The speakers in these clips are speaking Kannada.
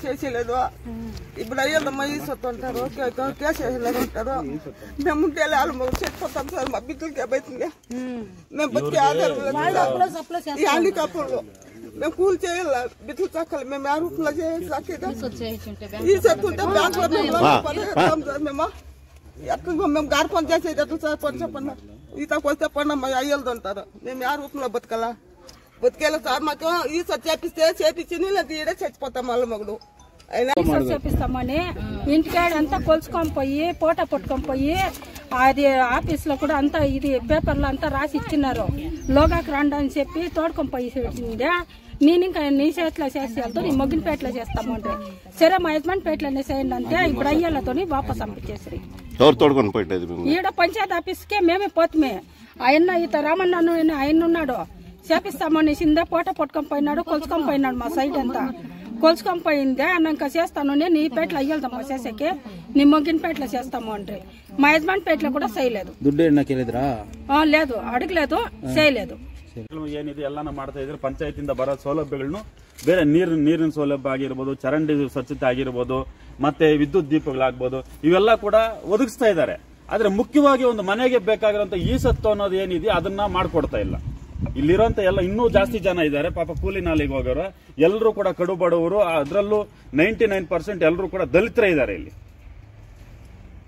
చేసేలేదు ఇప్పుడు అయ్యేదమ్మా ఈ సత్తు అంటారు కేసు వేసేలేదు అంటారు మేము ఉంటే వాళ్ళు చచ్చిపోతాం సార్ మా బిడ్డలకి ఏమైతుంది మేము బతికే ఆధారం హ్యాండికాప్లు మేము కూలి చేయాల బిడ్డలు చక్కలు మేము ఆ రూపంలో చేయాలి ఈ సత్తు ఉంటే బ్యాంక్ సార్ మేము ఎట్లా మేము గారి పని చేసేది ఎట్లా సార్ పని చెప్పండి ఈతకు వస్తే పని మా అయ్యలది అంటారు మేము ఆ రూపంలో బతకాలా బతికేలా సార్ మాకు ఈ సార్ చేపించి తీయడే చచ్చిపోతాం వాళ్ళ మగుడు చేపిస్తామని ఇంటికాడంతా కొలుచుకొని పోయి పోటా పట్టుకొని పోయి అది ఆఫీస్ లో కూడా అంతా ఇది పేపర్లో అంతా రాసి ఇచ్చినారు లోగాకి రండి అని చెప్పి తోడుకొని పోయి నేను ఇంకా నీ చేతిలో చేసి వెళ్తూ నీ మొగ్గినపేటలో చేస్తామంటే సరే మా యజమాని పేటలోనే చేయండి అంటే ఇప్పుడు అయ్యేళ్ళతో వాపస్ పంపించేసి ఈడ పంచాయతీ ఆఫీస్కే మేమే పోతుమే ఆయన ఈత రామన్న ఆయన ఉన్నాడు చేపిస్తామని సిందే పోట పట్టుకొని పోయినాడు కొలుచుకొని పోయినాడు మా సైడ్ అంతా కొలుచుకొని పోయిందే అన్న ఇంకా చేస్తాను నేను ఈ పేటలో అయ్యేద్దామా చేసేకి నీ మొగ్గినపేటలో చేస్తాము అంటే మా యజమాని పేటలో కూడా చేయలేదు లేదు అడగలేదు చేయలేదు ಏನಿದೆ ಎಲ್ಲಾನು ಮಾಡ್ತಾ ಇದ್ರೆ ಪಂಚಾಯತಿಂದ ಬರೋ ಸೌಲಭ್ಯಗಳನ್ನು ಬೇರೆ ನೀರಿನ ಸೌಲಭ್ಯ ಆಗಿರ್ಬೋದು, ಚರಂಡಿ ಸ್ವಚ್ಛತೆ ಆಗಿರ್ಬೋದು, ಮತ್ತೆ ವಿದ್ಯುತ್ ದೀಪಗಳಾಗ್ಬೋದು, ಇವೆಲ್ಲ ಕೂಡ ಒದಗಿಸ್ತಾ ಇದ್ದಾರೆ. ಆದ್ರೆ ಮುಖ್ಯವಾಗಿ ಒಂದು ಮನೆಗೆ ಬೇಕಾಗಿರುವಂತ ಈ ಸತ್ತು ಅನ್ನೋದು ಏನಿದೆ ಅದನ್ನ ಮಾಡ್ಕೊಡ್ತಾ ಇಲ್ಲ. ಇಲ್ಲಿರುವಂತ ಎಲ್ಲ ಇನ್ನೂ ಜಾಸ್ತಿ ಜನ ಇದ್ದಾರೆ ಪಾಪ ಕೂಲಿ ನಾಲಿಗೆ ಹೋಗೋರು, ಎಲ್ಲರೂ ಕೂಡ ಕಡು ಬಡವರು, ಅದರಲ್ಲೂ 99% ಎಲ್ಲರೂ ಕೂಡ ದಲಿತರೇ ಇದ್ದಾರೆ ಇಲ್ಲಿ.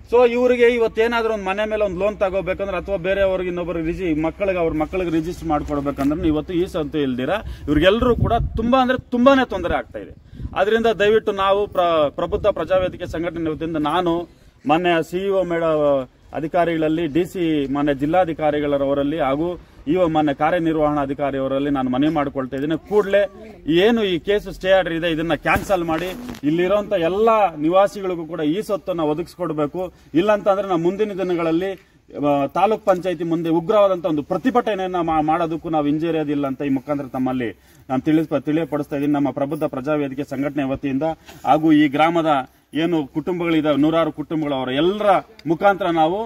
ಸೊ ಇವರಿಗೆ ಇವತ್ತೇನಾದ್ರೂ ಒಂದು ಮನೆ ಮೇಲೆ ಒಂದು ಲೋನ್ ತಗೋಬೇಕಂದ್ರೆ ಅಥವಾ ಬೇರೆಯವ್ರಿಗೆ ಇನ್ನೊಬ್ಬರಿಗೆ ಅವ್ರ ಮಕ್ಕಳಿಗೆ ರಿಜಿಸ್ಟರ್ ಮಾಡ್ಕೊಡ್ಬೇಕಂದ್ರೆ ಇವತ್ತು ಈ ಸಂತು ಇಲ್ದಿರ ಇವ್ರಿಗೆಲ್ಲರೂ ಕೂಡ ತುಂಬಾನೇ ತೊಂದರೆ ಆಗ್ತಾ ಇದೆ. ಅದರಿಂದ ದಯವಿಟ್ಟು ನಾವು ಪ್ರಬುದ್ಧ ಪ್ರಜಾವೇದಿಕೆ ಸಂಘಟನೆ ವತಿಯಿಂದ ನಾನು ಮಾನ್ಯ ಸಿಇಒ ಅಧಿಕಾರಿಗಳಲ್ಲಿ, ಡಿಸಿ ಮಾನ್ಯ ಜಿಲ್ಲಾಧಿಕಾರಿಗಳವರಲ್ಲಿ ಹಾಗೂ ಮಾನ್ಯ ಕಾರ್ಯನಿರ್ವಹಣಾಧಿಕಾರಿ ಅವರಲ್ಲಿ ನಾನು ಮನವಿ ಮಾಡಿಕೊಳ್ತಾ ಇದ್ದೀನಿ. ಕೂಡಲೇ ಏನು ಈ ಕೇಸ್ ಸ್ಟೇ ಆರ್ಡರ್ ಇದೆ ಇದನ್ನ ಕ್ಯಾನ್ಸಲ್ ಮಾಡಿ ಇಲ್ಲಿರುವಂತ ಎಲ್ಲಾ ನಿವಾಸಿಗಳಿಗೂ ಕೂಡ ಈ ಸೊತ್ತನ್ನು ಒದಗಿಸಿಕೊಡ್ಬೇಕು. ಇಲ್ಲಂತಂದ್ರೆ ನಾವು ಮುಂದಿನ ದಿನಗಳಲ್ಲಿ ತಾಲೂಕ್ ಪಂಚಾಯತಿ ಮುಂದೆ ಉಗ್ರವಾದಂತಹ ಒಂದು ಪ್ರತಿಭಟನೆಯನ್ನ ಮಾಡೋದಕ್ಕೂ ನಾವು ಹಿಂಜರಿಯೋದಿಲ್ಲ ಅಂತ ಈ ಮುಖಾಂತರ ತಮ್ಮಲ್ಲಿ ನಾನು ತಿಳಿಯಪಡಿಸ್ತಾ ಇದ್ದೀನಿ. ನಮ್ಮ ಪ್ರಬುದ್ಧ ಪ್ರಜಾವೇದಿಕೆ ಸಂಘಟನೆ ವತಿಯಿಂದ ಹಾಗೂ ಈ ಗ್ರಾಮದ ಏನು ಕುಟುಂಬಗಳಿದಾವೆ, 100 ಕುಟುಂಬಗಳು, ಅವರ ಎಲ್ಲರ ಮುಖಾಂತರ ನಾವು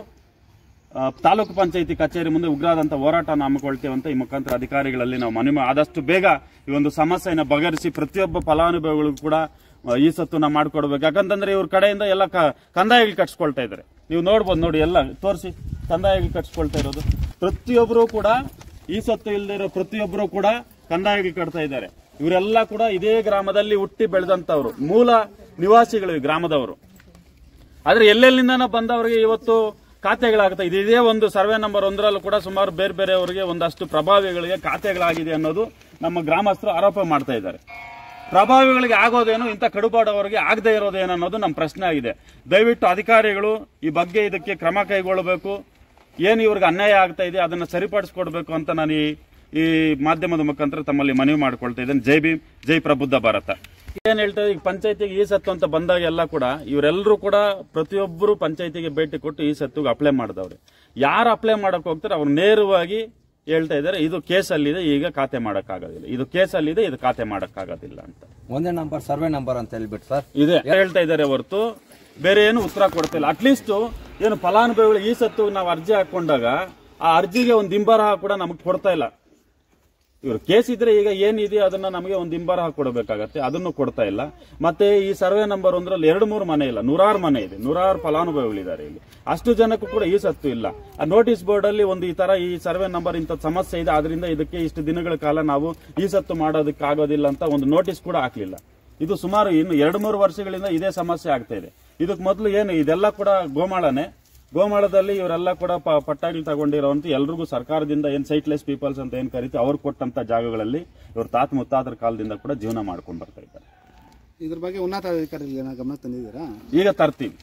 ತಾಲೂಕು ಪಂಚಾಯತಿ ಕಚೇರಿ ಮುಂದೆ ಉಗ್ರವಾದಂತಹ ಹೋರಾಟ ಹಮ್ಮಿಕೊಳ್ತೇವೆ ಅಂತ ಈ ಮುಖಾಂತರ ಅಧಿಕಾರಿಗಳಲ್ಲಿ ನಾವು ಮನವಿ ಆದಷ್ಟು ಬೇಗ ಈ ಒಂದು ಸಮಸ್ಯೆಯನ್ನು ಬಗೆಹರಿಸಿ ಪ್ರತಿಯೊಬ್ಬ ಫಲಾನುಭವಿಗಳಿಗೂ ಕೂಡ ಈ ಸತ್ತನ್ನ ಮಾಡ್ಕೊಡ್ಬೇಕು. ಯಾಕಂತಂದ್ರೆ ಇವ್ರ ಕಡೆಯಿಂದ ಎಲ್ಲ ಕಂದಾಯಗಳು ಕಟ್ಸ್ಕೊಳ್ತಾ ಇದ್ದಾರೆ. ನೀವು ನೋಡ್ಬೋದು, ನೋಡಿ ಎಲ್ಲ ತೋರಿಸಿ ಕಂದಾಯಗಳು ಕಟ್ಸ್ಕೊಳ್ತಾ ಇರೋದು. ಪ್ರತಿಯೊಬ್ಬರು ಕೂಡ ಈ ಸತ್ತು ಇಲ್ಲದೆ ಇರೋ ಪ್ರತಿಯೊಬ್ಬರು ಕೂಡ ಕಂದಾಯಗಳು ಕಟ್ತಾ ಇದ್ದಾರೆ. ಇವರೆಲ್ಲ ಕೂಡ ಇದೇ ಗ್ರಾಮದಲ್ಲಿ ಹುಟ್ಟಿ ಬೆಳೆದಂತವ್ರು, ಮೂಲ ನಿವಾಸಿಗಳು ಈ ಗ್ರಾಮದವರು. ಆದ್ರೆ ಎಲ್ಲೆಲ್ಲಿಂದ ಬಂದವರಿಗೆ ಇವತ್ತು ಖಾತೆಗಳಾಗುತ್ತೆ. ಇದೇ ಒಂದು ಸರ್ವೆ ನಂಬರ್ 1ರಲ್ಲೂ ಕೂಡ ಸುಮಾರು ಬೇರೆ ಬೇರೆಯವರಿಗೆ ಒಂದಷ್ಟು ಪ್ರಭಾವಿಗಳಿಗೆ ಖಾತೆಗಳಾಗಿದೆ ಅನ್ನೋದು ನಮ್ಮ ಗ್ರಾಮಸ್ಥರು ಆರೋಪ ಮಾಡ್ತಾ ಇದ್ದಾರೆ. ಪ್ರಭಾವಿಗಳಿಗೆ ಆಗೋದೇನು, ಇಂಥ ಕಡುಬಾಡವರಿಗೆ ಆಗದೆ ಇರೋದೇನು ಅನ್ನೋದು ನಮ್ಮ ಪ್ರಶ್ನೆ ಆಗಿದೆ. ದಯವಿಟ್ಟು ಅಧಿಕಾರಿಗಳು ಈ ಬಗ್ಗೆ ಇದಕ್ಕೆ ಕ್ರಮ ಕೈಗೊಳ್ಳಬೇಕು. ಏನು ಇವ್ರಿಗೆ ಅನ್ಯಾಯ ಆಗ್ತಾ ಇದೆ ಅದನ್ನ ಸರಿಪಡಿಸ್ಕೊಡ್ಬೇಕು ಅಂತ ನಾನು ಈ ಮಾಧ್ಯಮದ ಮುಖಾಂತರ ತಮ್ಮಲ್ಲಿ ಮನವಿ ಮಾಡ್ಕೊಳ್ತಾ ಇದ್ದೇನೆ. ಜೈ ಭೀಮ್, ಜೈ ಪ್ರಬುದ್ಧ ಭಾರತ. ಏನ್ ಹೇಳ್ತಾರೆ, ಈಗ ಪಂಚಾಯತಿಗೆ ಈ ಸತ್ತು ಅಂತ ಬಂದಾಗೆಲ್ಲ ಕೂಡ ಇವರೆಲ್ಲರೂ ಕೂಡ ಪ್ರತಿಯೊಬ್ಬರು ಪಂಚಾಯತಿಗೆ ಭೇಟಿ ಕೊಟ್ಟು ಈ ಸತ್ತುಗೆ ಅಪ್ಲೈ ಮಾಡಿದವ್ರೆ. ಯಾರು ಅಪ್ಲೈ ಮಾಡಕ್ ಹೋಗ್ತಾರೆ ಅವ್ರು ನೇರವಾಗಿ ಹೇಳ್ತಾ ಇದ್ದಾರೆ, ಇದು ಕೇಸಲ್ಲಿದೆ, ಈಗ ಖಾತೆ ಮಾಡಕ್ಕಾಗೋದಿಲ್ಲ, ಇದು ಕೇಸಲ್ಲಿದೆ, ಇದು ಖಾತೆ ಮಾಡಕ್ಕಾಗೋದಿಲ್ಲ ಅಂತ. ಒಂದೇ ನಂಬರ್ ಸರ್ವೆ ನಂಬರ್ ಅಂತ ಹೇಳ್ಬಿಟ್ಟು ಸರ್ ಇದೆ ಹೇಳ್ತಾ ಇದ್ದಾರೆ ಹೊರತು ಬೇರೆ ಏನು ಉತ್ತರ ಕೊಡ್ತಿಲ್ಲ. ಅಟ್ಲೀಸ್ಟ್ ಏನು ಫಲಾನುಭವಿಗಳು ಈ ಸತ್ತು ನಾವು ಅರ್ಜಿ ಹಾಕೊಂಡಾಗ ಆ ಅರ್ಜಿಗೆ ಒಂದು ಹಿಂಬರಹ ಕೂಡ ನಮಗೆ ಕೊಡ್ತಾ ಇಲ್ಲ. ಇವರು ಕೇಸ್ ಇದ್ರೆ ಈಗ ಏನಿದೆ ಅದನ್ನ ನಮಗೆ ಒಂದು ಹಿಂಬರಹ ಕೊಡಬೇಕಾಗತ್ತೆ, ಅದನ್ನು ಕೊಡ್ತಾ ಇಲ್ಲ. ಮತ್ತೆ ಈ ಸರ್ವೆ ನಂಬರ್ 1ರಲ್ಲಿ 2-3 ಮನೆ ಇಲ್ಲ, 100 ಮನೆ ಇದೆ, 100 ಫಲಾನುಭವಿಗಳಿದ್ದಾರೆ ಇಲ್ಲಿ. ಅಷ್ಟು ಜನಕ್ಕೂ ಕೂಡ ಈ ಸತ್ತು ಇಲ್ಲ. ಆ ನೋಟಿಸ್ ಬೋರ್ಡ್ ಅಲ್ಲಿ ಒಂದು ಈ ತರ ಈ ಸರ್ವೆ ನಂಬರ್ ಇಂಥ ಸಮಸ್ಯೆ ಇದೆ, ಆದ್ರಿಂದ ಇದಕ್ಕೆ ಇಷ್ಟು ದಿನಗಳ ಕಾಲ ನಾವು ಈ ಸತ್ತು ಮಾಡೋದಕ್ಕೆ ಆಗೋದಿಲ್ಲ ಅಂತ ಒಂದು ನೋಟಿಸ್ ಕೂಡ ಹಾಕ್ಲಿಲ್ಲ. ಇದು ಸುಮಾರು ಇನ್ನು 2-3 ವರ್ಷಗಳಿಂದ ಇದೇ ಸಮಸ್ಯೆ ಆಗ್ತಾ ಇದೆ. ಇದಕ್ಕೆ ಮೊದಲು ಏನು ಇದೆಲ್ಲ ಕೂಡ ಗೋಮಾಳದಲ್ಲಿ ಇವರೆಲ್ಲ ಕೂಡ ಪಟ್ಟಾಗಿ ತಗೊಂಡಿರೋಂತ ಎಲ್ರಿಗೂ ಸರ್ಕಾರದಿಂದ ಏನ್ ಸೈಟ್ಲೆಸ್ ಪೀಪಲ್ಸ್ ಅಂತ ಏನ್ ಕರೀತೀವಿ ಅವ್ರು ಕೊಟ್ಟಂತ ಜಾಗಗಳಲ್ಲಿ ಇವ್ರ ತಾತ ಮುತ್ತಾತರ ಕಾಲದಿಂದ ಕೂಡ ಜೀವನ ಮಾಡ್ಕೊಂಡು ಬರ್ತಾ ಇದ್ದಾರೆ. ಇದ್ರ ಬಗ್ಗೆ ಉನ್ನತ ಅಧಿಕಾರಿಗಳು ಗಮನ ತಂದಿದ್ದೀರಾ? ಈಗ ತರ್ತೀವಿ.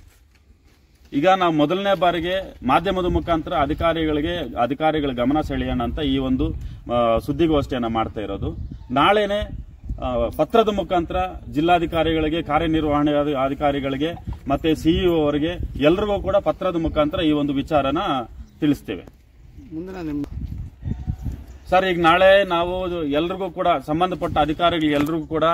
ಈಗ ನಾವು ಮೊದಲನೇ ಬಾರಿಗೆ ಮಾಧ್ಯಮದ ಮುಖಾಂತರ ಅಧಿಕಾರಿಗಳ ಗಮನ ಸೆಳೆಯೋಣ ಅಂತ ಈ ಒಂದು ಸುದ್ದಿಗೋಷ್ಠಿಯನ್ನ ಮಾಡ್ತಾ ಇರೋದು. ನಾಳೆನೆ ಪತ್ರದ ಮುಖಾಂತರ ಜಿಲ್ಲಾಧಿಕಾರಿಗಳಿಗೆ, ಕಾರ್ಯನಿರ್ವಹಣೆ ಅಧಿಕಾರಿಗಳಿಗೆ ಮತ್ತೆ ಸಿಇಒ ಅವರಿಗೆ ಎಲ್ರಿಗೂ ಕೂಡ ಪತ್ರದ ಮುಖಾಂತರ ಈ ಒಂದು ವಿಚಾರನ ತಿಳಿಸ್ತೇವೆ. ಸರ್, ಈಗ ನಾಳೆ ನಾವು ಎಲ್ರಿಗೂ ಕೂಡ ಸಂಬಂಧಪಟ್ಟ ಅಧಿಕಾರಿಗಳಿಗೆ ಎಲ್ರಿಗೂ ಕೂಡ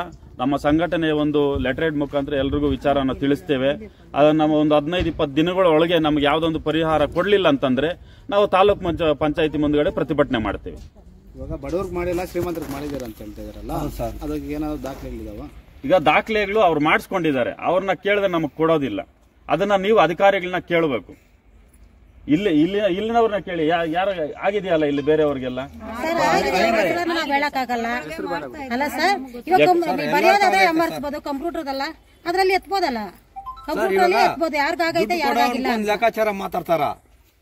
ನಮ್ಮ ಸಂಘಟನೆಯ ಒಂದು ಲೆಟರ್ ಮುಖಾಂತರ ಎಲ್ರಿಗೂ ವಿಚಾರನ ತಿಳಿಸ್ತೇವೆ. ಅದನ್ನ ನಮ್ಮ ಒಂದು 15-20 ದಿನಗಳ ಒಳಗೆ ನಮ್ಗೆ ಯಾವ್ದೊಂದು ಪರಿಹಾರ ಕೊಡ್ಲಿಲ್ಲ ಅಂತಂದ್ರೆ ನಾವು ತಾಲೂಕ್ ಪಂಚಾಯತಿ ಮುಂದುಗಡೆ ಪ್ರತಿಭಟನೆ ಮಾಡ್ತೇವೆ. ಇವಾಗ ಬಡವ್ರಿಗೆ ಮಾಡಿಲ್ಲ, ಶ್ರೀಮಂತರಿಗೆ ಮಾಡಿದಾರೆ ಅಂತ ಹೇಳ್ತಾ ಇದಾರಲ್ಲ, ಅದಕ್ಕೆ ಏನಾದ್ರು ದಾಖಲೆಗಳಿದಾವ? ಈಗ ದಾಖಲೆಗಳು ಅವ್ರು ಮಾಡಿಸ್ಕೊಂಡಿದ್ದಾರೆ, ಅವ್ರನ್ನ ಕೇಳಿದ್ರೆ ನಮಗ್ ಕೊಡೋದಿಲ್ಲ. ಅದನ್ನ ನೀವು ಅಧಿಕಾರಿಗಳನ್ನ ಕೇಳಬೇಕು. ಇಲ್ಲಿನವ್ರನ್ನ ಕೇಳಿ, ಯಾರು ಆಗಿದೆಯಲ್ಲ ಇಲ್ಲಿ ಬೇರೆಯವ್ರಿಗೆಲ್ಲ ಹೇಳಕ್ಕಾಗಲ್ಲ ಅಲ್ಲ ಸರ್. ಇವಾಗ ಬರೆಯೋದಾದ್ರೆ ಅಮರ್ಸ್ಬೋದು, ಕಂಪ್ಯೂಟರ್ದಲ್ಲ ಅದ್ರಲ್ಲಿ ಎತ್ಬೋದಲ್ಲ, ಕಂಪ್ಯೂಟರ್ ಎತ್ಬೋದು. ಯಾರಿಗಾಗೈತೆ ಯಾರಿಗಾಗಿಲ್ಲ ಲೆಕ್ಕಾಚಾರ ಮಾತಾಡ್ತಾರ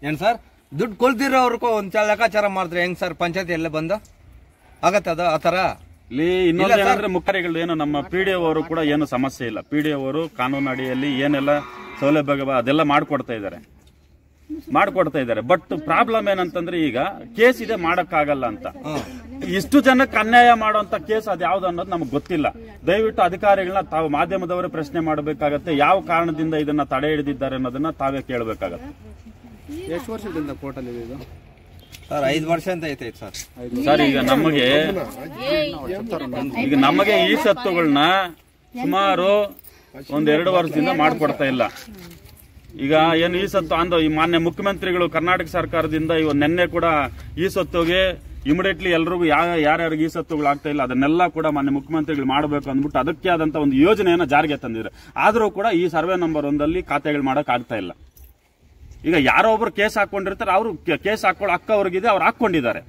ಏನ್ ಸರ್? ದುಡ್ಡು ಕೊಲ್ದಿರೋರ್ಗೂ ಒಂದ್ ಲೆಕ್ಕಾಚಾರ ಮಾಡಿದ್ರೆ ಹೆಂಗ್ ಸರ್? ಪಂಚಾಯತಿ ಎಲ್ಲ ಬಂದು ಆಗತ್ತದ ಆತರ? ಇಲ್ಲಿ ಇನ್ನೊಂದೇನಂದ್ರೆ ಮುಖ್ಯಗಳು ಏನು, ನಮ್ಮ PDO ಅವರು ಕೂಡ ಏನು ಸಮಸ್ಯೆ ಇಲ್ಲ. PDO ಅವರು ಕಾನೂನು ಅಡಿಯಲ್ಲಿ ಏನೆಲ್ಲ ಸೌಲಭ್ಯ ಅದೆಲ್ಲ ಮಾಡ್ಕೊಡ್ತಾ ಇದ್ದಾರೆ. ಬಟ್ ಪ್ರಾಬ್ಲಮ್ ಏನಂತಂದ್ರೆ ಈಗ ಕೇಸ್ ಇದೆ ಮಾಡಕ್ಕಾಗಲ್ಲ ಅಂತ. ಇಷ್ಟು ಜನಕ್ಕೆ ಅನ್ಯಾಯ ಮಾಡುವಂತ ಕೇಸ್ ಅದು ಯಾವ್ದು ಅನ್ನೋದು ನಮ್ಗೆ ಗೊತ್ತಿಲ್ಲ. ದಯವಿಟ್ಟು ಅಧಿಕಾರಿಗಳನ್ನ ತಾವು ಮಾಧ್ಯಮದವರೇ ಪ್ರಶ್ನೆ ಮಾಡಬೇಕಾಗತ್ತೆ. ಯಾವ ಕಾರಣದಿಂದ ಇದನ್ನ ತಡೆ ಹಿಡಿದಿದ್ದಾರೆ ಅನ್ನೋದನ್ನ ತಾವೇ ಕೇಳಬೇಕಾಗತ್ತೆ. ಎಷ್ಟು ವರ್ಷದಿಂದ ಕೋರ್ಟಲ್ಲಿ ಇದೆ ಇದು? ಸರ್ 5 ವರ್ಷ ಅಂತ ಐತೆ ಸರ್. ಸರ್ ಈಗ ನಮಗೆ ಈ ಸತ್ತುಗಳನ್ನ ಸುಮಾರು 1-2 ವರ್ಷದಿಂದ ಮಾಡ್ಕೊಡ್ತಾ ಇಲ್ಲ. ಈಗ ಏನು ಈ ಸತ್ತು ಅಂದ ಈ ಮಾನ್ಯ ಮುಖ್ಯಮಂತ್ರಿಗಳು ಕರ್ನಾಟಕ ಸರ್ಕಾರದಿಂದ ನಿನ್ನೆ ಕೂಡ ಈ ಸತ್ತುಗೆ ಇಮಿಡಿಯೇಟ್ಲಿ ಎಲ್ರಿಗೂ ಯಾರ್ಯಾರಿಗೆ ಈ ಸತ್ತುಗಳು ಆಗ್ತಾ ಇಲ್ಲ ಅದನ್ನೆಲ್ಲ ಕೂಡ ಮಾನ್ಯ ಮುಖ್ಯಮಂತ್ರಿಗಳು ಮಾಡಬೇಕು ಅಂದ್ಬಿಟ್ಟು ಅದಕ್ಕೆ ಆದಂತ ಒಂದು ಯೋಜನೆಯನ್ನ ಜಾರಿಗೆ ತಂದಿದ್ದಾರೆ. ಆದ್ರೂ ಕೂಡ ಈ ಸರ್ವೆ ನಂಬರ್ 1 ಖಾತೆಗಳು ಮಾಡಕ್ ಆಗ್ತಾ ಇಲ್ಲ. ಈಗ ಯಾರೋ ಒಬ್ರು ಕೇಸ್ ಹಾಕೊಂಡಿರ್ತಾರೆ, ಅವರು ಕೇಸ್ ಹಾಕೊಳ್ಳೋ ಹಕ್ಕ ಅವ್ರಿಗಿದೆ, ಅವ್ರು ಹಾಕೊಂಡಿದ್ದಾರೆ.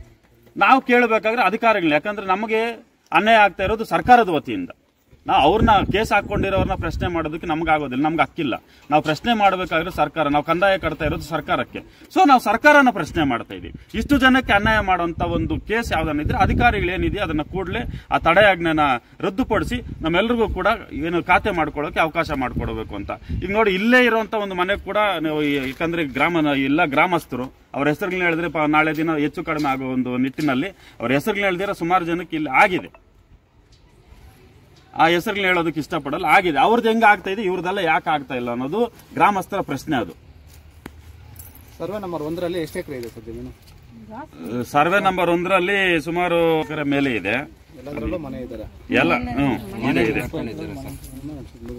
ನಾವು ಕೇಳಬೇಕಾದ್ರೆ ಅಧಿಕಾರಿಗಳು, ಯಾಕಂದ್ರೆ ನಮಗೆ ಅನ್ಯಾಯ ಆಗ್ತಾ ಇರೋದು ಸರ್ಕಾರದ ವತಿಯಿಂದ. ನಾವು ಅವ್ರನ್ನ ಕೇಸ್ ಹಾಕೊಂಡಿರೋರ್ನ ಪ್ರಶ್ನೆ ಮಾಡೋದಕ್ಕೆ ನಮ್ಗಾಗೋದಿಲ್ಲ, ನಮ್ಗೆ ಹಕ್ಕಿಲ್ಲ. ನಾವು ಪ್ರಶ್ನೆ ಮಾಡಬೇಕಾದ್ರೆ ಸರ್ಕಾರ, ನಾವು ಕಂದಾಯ ಕಟ್ತಾ ಇರೋದು ಸರ್ಕಾರಕ್ಕೆ. ಸೊ ನಾವು ಸರ್ಕಾರನ ಪ್ರಶ್ನೆ ಮಾಡ್ತಾ ಇದೀವಿ. ಇಷ್ಟು ಜನಕ್ಕೆ ಅನ್ಯಾಯ ಮಾಡುವಂತ ಒಂದು ಕೇಸ್ ಯಾವ್ದನ್ನಿದ್ರೆ ಅಧಿಕಾರಿಗಳು ಏನಿದೆ ಅದನ್ನ ಕೂಡಲೇ ಆ ತಡೆಯಾಜ್ಞೆನ ರದ್ದುಪಡಿಸಿ ನಮ್ಮೆಲ್ಲರಿಗೂ ಕೂಡ ಏನು ಖಾತೆ ಮಾಡ್ಕೊಳ್ಳೋಕೆ ಅವಕಾಶ ಮಾಡ್ಕೊಡ್ಬೇಕು ಅಂತ. ಈಗ ನೋಡಿ, ಇಲ್ಲೇ ಇರುವಂತ ಒಂದು ಮನೆ ಕೂಡ, ಯಾಕಂದ್ರೆ ಎಲ್ಲ ಗ್ರಾಮಸ್ಥರು ಅವ್ರ ಹೆಸರುಗಳನ್ನ ಹೇಳಿದ್ರೆ ನಾಳೆ ದಿನ ಹೆಚ್ಚು ಕಡಿಮೆ ಆಗೋ ಒಂದು ನಿಟ್ಟಿನಲ್ಲಿ ಅವ್ರ ಹೆಸರುಗಳನ್ನ ಹೇಳಿದ್ರೆ ಸುಮಾರು ಜನಕ್ಕೆ ಇಲ್ಲಿ ಆಗಿದೆ. ಆ ಹೆಸರುಗಳನ್ನ ಹೇಳೋದಕ್ಕೆ ಇಷ್ಟಪಡಲ್ಲ, ಆಗಿದೆ. ಅವ್ರದ್ದು ಹೆಂಗ ಆಗ್ತಾ ಇದೆ, ಇವ್ರದೆಲ್ಲ ಯಾಕೆ ಆಗ್ತಾ ಇಲ್ಲ ಅನ್ನೋದು ಗ್ರಾಮಸ್ಥರ ಪ್ರಶ್ನೆ. ಅದು ಸರ್ವೆ ನಂಬರ್ 1ರಲ್ಲಿ ಎಷ್ಟು ಎಕರೆ ಇದೆ ಸರ್ ಜಮೀನು? ಸರ್ವೆ ನಂಬರ್ 1ರಲ್ಲಿ ಸುಮಾರು ಎಕರೆ ಮೇಲೆ ಇದೆ. ಎಲ್ಲದರಲ್ಲೂ ಮನೆ ಇದ್ದಾರೆ ಎಲ್ಲ ಇದೆ.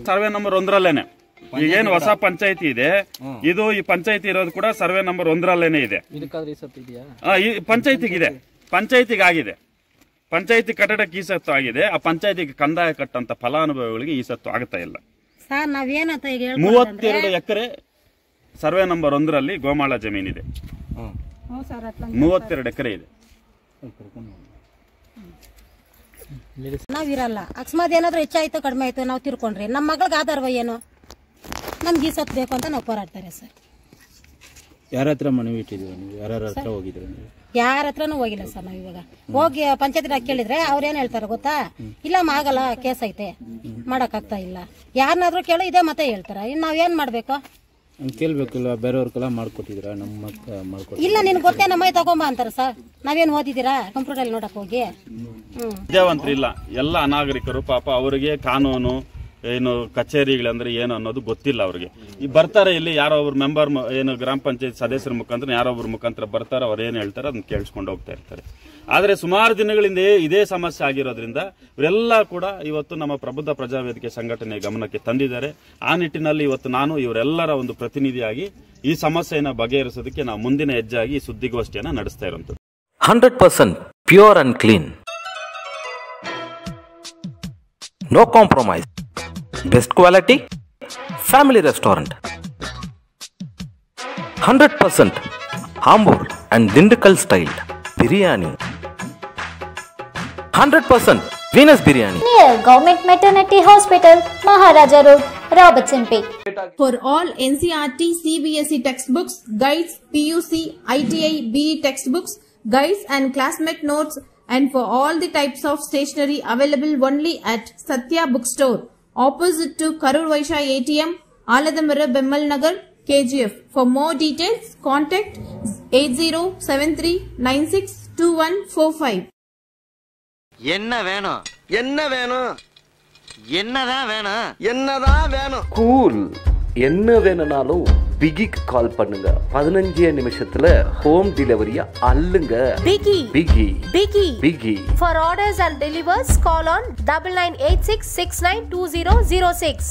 ಸರ್ವೆ ನಂಬರ್ 1ರಲ್ಲೇನೆ ಈಗೇನು ಹೊಸ ಪಂಚಾಯತಿ ಇದೆ, ಇದು ಈ ಪಂಚಾಯತಿ ಇರೋದು ಕೂಡ ಸರ್ವೆ ನಂಬರ್ 1ರಲ್ಲೇನೆ ಇದೆ. ಪಂಚಾಯತಿಗಿದೆ, ಪಂಚಾಯತಿಗಾಗಿದೆ. ಪಂಚಾಯತಿ ಕಟ್ಟಡಕ್ಕೆ ಈ ಸತ್ತು ಆಗಿದೆ. ಆ ಪಂಚಾಯತಿಗೆ ಕಂದಾಯ ಕಟ್ಟಂತ ಫಲಾನುಭವಿಗಳಿಗೆ ಈ ಸತ್ತು ಆಗ್ತಾ ಇಲ್ಲ. 32 ಎಕರೆ ಸರ್ವೆ ನಂಬರ್ 1ರಲ್ಲಿ ಗೋಮಾಳ ಜಮೀನಿದೆ. 32 ಎಕರೆ ಇದೆ. ನಾವಿರಲ್ಲ, ಅಕಸ್ಮಾತ್ ಏನಾದ್ರು ಹೆಚ್ಚಾಯ್ತು ಕಡಿಮೆ ಆಯ್ತು ನಾವು ತಿರ್ಕೊಂಡ್ರಿ ನಮ್ಮ ಮಗಳಿಗೆ ಆಧಾರವ ಏನು, ನಮ್ಗೆ ಈ ಸತ್ತು ಬೇಕು ಅಂತ ನಾವು ಹೋರಾಡ್ತಾರೆ ಸರ್. ಯಾರ ಹತ್ರ ಮನವಿ ಇಟ್ಟಿದ್ದೀರಾ ನೀವು? ಯಾರ ಹತ್ರ ಹೋಗಿದ್ರೆ? ಯಾರ ಹತ್ರನೂ ಹೋಗಿಲ್ಲ ಸರ್. ನಾವ್ ಇವಾಗ ಹೋಗಿ ಪಂಚಾಯತ್ ಕೇಳಿದ್ರೆ ಅವ್ರ ಏನ್ ಹೇಳ್ತಾರೆ ಗೊತ್ತಾ, ಇಲ್ಲಮ್ಮ ಆಗಲ್ಲ, ಕೇಸ್ ಐತೆ, ಮಾಡಕ್ ಆಗ್ತಾ ಇಲ್ಲ. ಯಾರನ್ನಾದ್ರೂ ಕೇಳೋ ಇದೇ ಮತ್ತೆ ಹೇಳ್ತಾರ. ಇನ್ ನಾವೇನ್ ಮಾಡ್ಬೇಕು? ಕೇಳ್ಬೇಕಿಲ್ಲ, ಬೇರೆಯವ್ರಿಗೆಲ್ಲ ಮಾಡ್ಕೊಟ್ಟಿದ್ರ? ನಮ್ಮ ಇಲ್ಲ, ನಿನ್ ಗೊತ್ತೇ ನಮ್ಮ ತಗೊಂಬ ಅಂತಾರ ಸರ್. ನಾವೇನ್ ಓದಿದಿರಾ ಕಂಪ್ಯೂಟರ್ ಅಲ್ಲಿ ನೋಡಕ್ ಹೋಗಿ? ವಿದ್ಯಾವಂತರಿಲ್ಲ, ಎಲ್ಲ ಅನಾಗರಿಕರು. ಪಾಪ ಅವರಿಗೆ ಕಾನೂನು ಏನು ಕಚೇರಿಗಳಂದ್ರೆ ಏನು ಅನ್ನೋದು ಗೊತ್ತಿಲ್ಲ ಅವ್ರಿಗೆ. ಈ ಬರ್ತಾರೆ ಇಲ್ಲಿ ಯಾರೋ ಒಬ್ರು ಮೆಂಬರ್, ಏನು ಗ್ರಾಮ ಪಂಚಾಯತ್ ಸದಸ್ಯರ ಮುಖಾಂತರ ಯಾರೋ ಒಬ್ರು ಮುಖಾಂತರ ಬರ್ತಾರೆ, ಅವ್ರು ಏನ್ ಹೇಳ್ತಾರೆ ಅದನ್ನ ಕೇಳಿಸ್ಕೊಂಡು ಹೋಗ್ತಾ ಇರ್ತಾರೆ. ಆದ್ರೆ ಸುಮಾರು ದಿನಗಳಿಂದ ಇದೇ ಸಮಸ್ಯೆ ಆಗಿರೋದ್ರಿಂದ ಇವರೆಲ್ಲ ಕೂಡ ಇವತ್ತು ನಮ್ಮ ಪ್ರಬುದ್ಧ ಪ್ರಜಾವೇದಿಕೆ ಸಂಘಟನೆ ಗಮನಕ್ಕೆ ತಂದಿದ್ದಾರೆ. ಆ ನಿಟ್ಟಿನಲ್ಲಿ ಇವತ್ತು ನಾನು ಇವರೆಲ್ಲರ ಒಂದು ಪ್ರತಿನಿಧಿಯಾಗಿ ಈ ಸಮಸ್ಯೆಯನ್ನು ಬಗೆಹರಿಸೋದಕ್ಕೆ ನಾವು ಮುಂದಿನ ಹೆಜ್ಜೆಯಾಗಿ ಈ ಸುದ್ದಿಗೋಷ್ಠಿಯನ್ನು ನಡೆಸ್ತಾ ಇರುವಂತದ್ದು. 100% pure and clean, no compromise, best quality, family restaurant. 100% Ambur and Dindigul style biryani. 100% Venus biryani. Near Government Maternity Hospital, Maharaja Road, Robertsonpet. For all NCERT, CBSE textbooks, guides, PUC, ITI, BE textbooks, guides and classmate notes, and for all the types of stationery available only at Satya Bookstore, opposite to Karur Vaishya ATM, Aladamara, Bemmal Nagar, KGF. For more details, contact 8073962145. என்ன வேணும்? என்ன வேணும்? என்னதான் வேணும்? என்னதான் வேணும்? கூல். என்ன வேணும்னாலும் பிகிக்கு கால் பண்ணுங்க. 15 நிமிஷத்துல ஹோம் டெலிவரியா அள்ளுங்க. Biggie. Biggie. Biggie. Biggie. For orders and delivers, call on 9986692006.